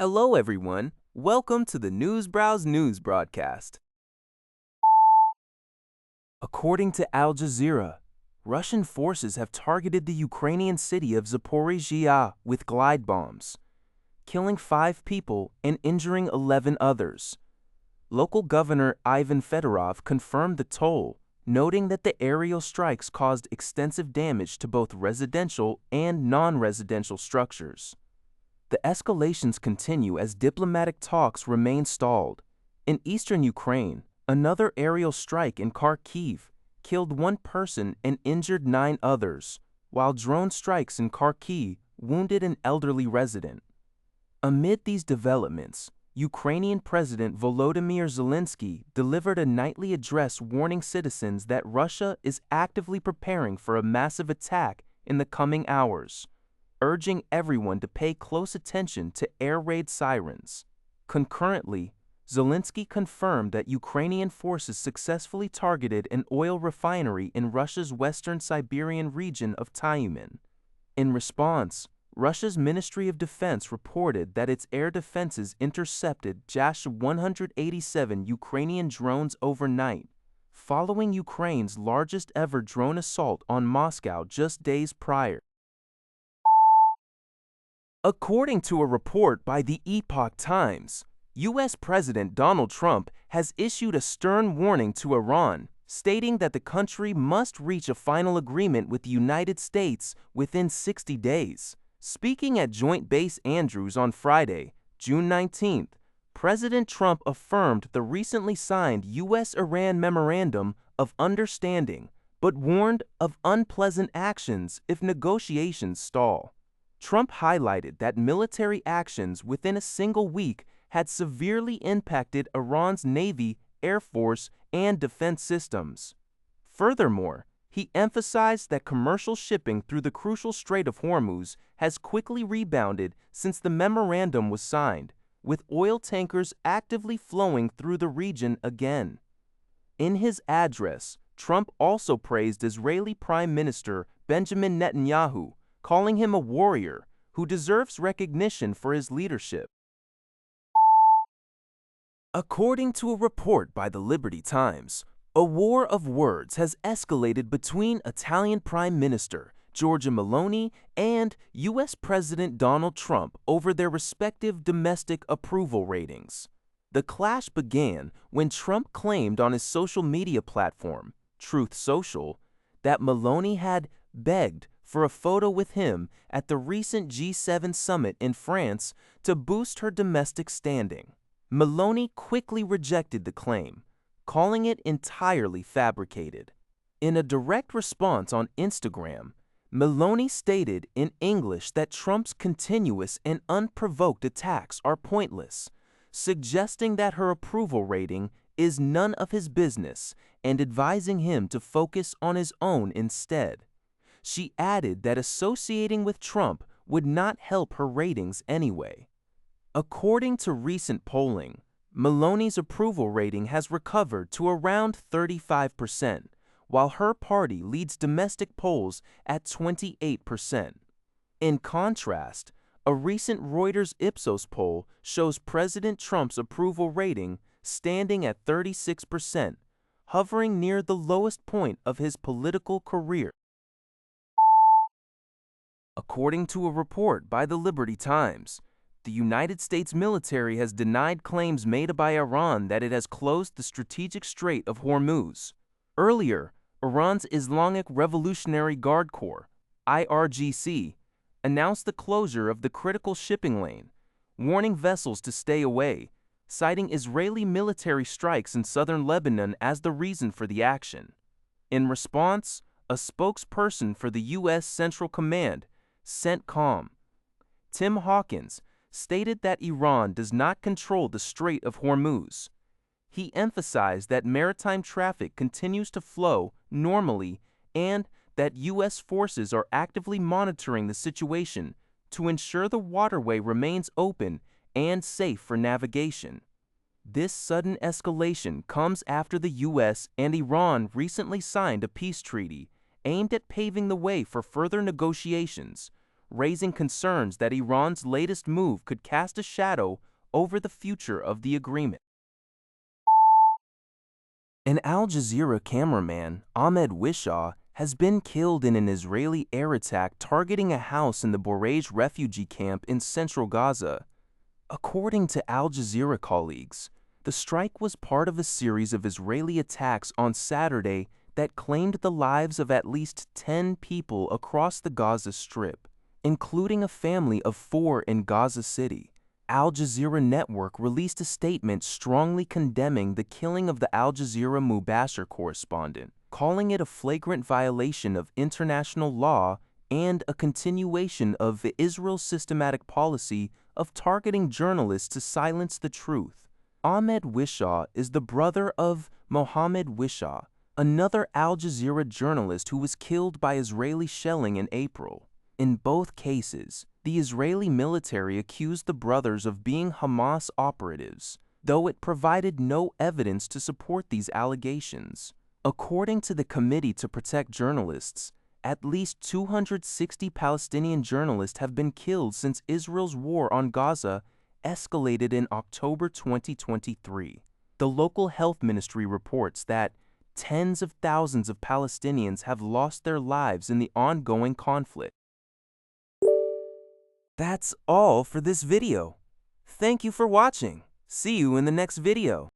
Hello, everyone. Welcome to the Newsbrowse News broadcast. According to Al Jazeera, Russian forces have targeted the Ukrainian city of Zaporizhzhia with glide bombs, killing 5 people and injuring 11 others. Local Governor Ivan Fedorov confirmed the toll, noting that the aerial strikes caused extensive damage to both residential and non-residential structures. The escalations continue as diplomatic talks remain stalled. In eastern Ukraine, another aerial strike in Kharkiv killed 1 person and injured 9 others, while drone strikes in Kharkiv wounded an elderly resident. Amid these developments, Ukrainian President Volodymyr Zelenskyy delivered a nightly address warning citizens that Russia is actively preparing for a massive attack in the coming hours, urging everyone to pay close attention to air raid sirens. Concurrently, Zelenskyy confirmed that Ukrainian forces successfully targeted an oil refinery in Russia's western Siberian region of Tyumen. In response, Russia's Ministry of Defense reported that its air defenses intercepted Jash-187 Ukrainian drones overnight, following Ukraine's largest ever drone assault on Moscow just days prior. According to a report by the Epoch Times, U.S. President Donald Trump has issued a stern warning to Iran, stating that the country must reach a final agreement with the United States within 60 days. Speaking at Joint Base Andrews on Friday, June 19th, President Trump affirmed the recently signed U.S.-Iran Memorandum of Understanding, but warned of unpleasant actions if negotiations stall. Trump highlighted that military actions within a single week had severely impacted Iran's Navy, Air Force, and defense systems. Furthermore, he emphasized that commercial shipping through the crucial Strait of Hormuz has quickly rebounded since the memorandum was signed, with oil tankers actively flowing through the region again. In his address, Trump also praised Israeli Prime Minister Benjamin Netanyahu, calling him a warrior who deserves recognition for his leadership. According to a report by the Liberty Times, a war of words has escalated between Italian Prime Minister Giorgia Meloni and U.S. President Donald Trump over their respective domestic approval ratings. The clash began when Trump claimed on his social media platform, Truth Social, that Meloni had begged for a photo with him at the recent G7 summit in France to boost her domestic standing. Meloni quickly rejected the claim, calling it entirely fabricated. In a direct response on Instagram, Meloni stated in English that Trump's continuous and unprovoked attacks are pointless, suggesting that her approval rating is none of his business and advising him to focus on his own instead. She added that associating with Trump would not help her ratings anyway. According to recent polling, Meloni's approval rating has recovered to around 35%, while her party leads domestic polls at 28%. In contrast, a recent Reuters Ipsos poll shows President Trump's approval rating standing at 36%, hovering near the lowest point of his political career. According to a report by the Liberty Times, the United States military has denied claims made by Iran that it has closed the strategic Strait of Hormuz. Earlier, Iran's Islamic Revolutionary Guard Corps, IRGC, announced the closure of the critical shipping lane, warning vessels to stay away, citing Israeli military strikes in southern Lebanon as the reason for the action. In response, a spokesperson for the U.S. Central Command, CENTCOM, Tim Hawkins, stated that Iran does not control the Strait of Hormuz. He emphasized that maritime traffic continues to flow normally and that U.S. forces are actively monitoring the situation to ensure the waterway remains open and safe for navigation. This sudden escalation comes after the U.S. and Iran recently signed a peace treaty aimed at paving the way for further negotiations, raising concerns that Iran's latest move could cast a shadow over the future of the agreement. An Al Jazeera cameraman, Ahmed Wishah, has been killed in an Israeli air attack targeting a house in the Boraj refugee camp in central Gaza. According to Al Jazeera colleagues, the strike was part of a series of Israeli attacks on Saturday that claimed the lives of at least 10 people across the Gaza Strip, including a family of 4 in Gaza City. Al Jazeera Network released a statement strongly condemning the killing of the Al Jazeera Mubashir correspondent, calling it a flagrant violation of international law and a continuation of Israel's systematic policy of targeting journalists to silence the truth. Ahmed Wishah is the brother of Mohammed Wishah, another Al Jazeera journalist who was killed by Israeli shelling in April. In both cases, the Israeli military accused the brothers of being Hamas operatives, though it provided no evidence to support these allegations. According to the Committee to Protect Journalists, at least 260 Palestinian journalists have been killed since Israel's war on Gaza escalated in October 2023. The local health ministry reports that tens of thousands of Palestinians have lost their lives in the ongoing conflict. That's all for this video. Thank you for watching. See you in the next video.